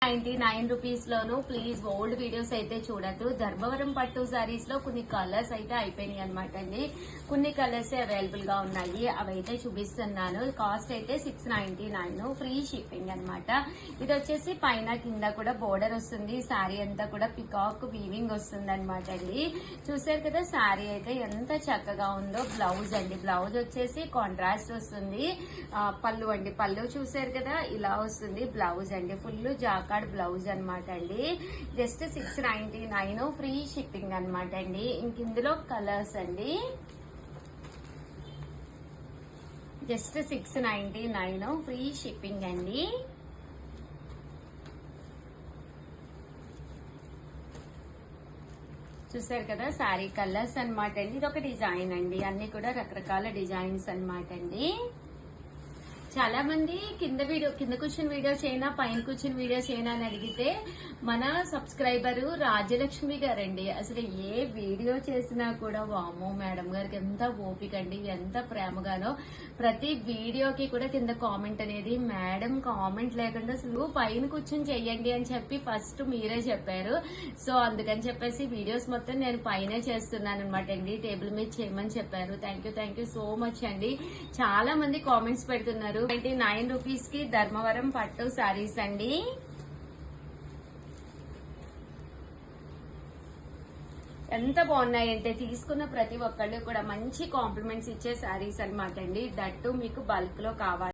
699 rupees loan. Please old videos అయితే చూడద్దు. ధర్మవరం పట్టు సారీస్ లో కొన్ని కలర్స్ అయితే అయిపోయినాయి అనమాట అండి. కొన్ని కలర్స్ అవైలబుల్ గా ఉన్నాయి, అవైతే చూపిస్తున్నాను. కాస్ట్ అయితే 699, ఫ్రీ షిప్పింగ్ అనమాట. ఇది వచ్చేసి పైన కింద కూడా బోర్డర్ వస్తుంది. శారీ అంతా కూడా పికాక్ వీవింగ్ వస్తుంది అనమాట అండి. చూసారు కదా శారీ అయితే ఎంత చక్కగా ఉందో. బ్లౌజ్ అండి, బ్లౌజ్ వచ్చేసి కాంట్రాస్ట్ వస్తుంది. పళ్ళు అండి, పళ్ళు చూసారు కదా ఇలా వస్తుంది. బ్లౌజ్ అండి ఫుల్ జాకార్డ్ బ్లౌజ్ అనమాట అండి. జస్ట్ 699, ఫ్రీ షిప్పింగ్ అనమాట అండి. ఇంక ఇందులో కలర్స్ అండి, జస్ట్ 699, ఫ్రీ షిప్పింగ్ అండి. చూసారు కదా శారీ కలర్స్ అనమాట అండి. ఇది ఒక డిజైన్ అండి, అన్ని కూడా రకరకాల డిజైన్స్ అనమాట అండి. చాలా మంది కింద కూర్చుని వీడియో చేయనా పైన కూర్చుని వీడియో చేయనా అని అడిగితే మన సబ్స్క్రైబరు రాజ్యలక్ష్మి గారండి. అసలు ఏ వీడియో చేసినా కూడా వామో మేడం గారికి ఎంత ఓపిక అండి, ఎంత ప్రేమగానో. ప్రతి వీడియోకి కూడా కింద కామెంట్ అనేది, మేడం కామెంట్ లేకుండా అసలు పైన కూర్చుని చెయ్యండి అని చెప్పి ఫస్ట్ మీరే చెప్పారు. సో అందుకని చెప్పేసి వీడియోస్ మొత్తం నేను పైనే చేస్తున్నాను అనమాట అండి. టేబుల్ మీద చేయమని చెప్పారు. థ్యాంక్ యూ సో మచ్ అండి. చాలా మంది కామెంట్స్ పెడుతున్నారు. 99 రూపీస్ కి ధర్మవరం పట్టు సారీస్ అండి. ఎంత బాగున్నాయంటే తీసుకున్న ప్రతి ఒక్కళ్ళు కూడా మంచి కాంప్లిమెంట్స్ ఇచ్చే సారీస్ అనమాట అండి. దట్టు మీకు బల్క్ లో కావాలి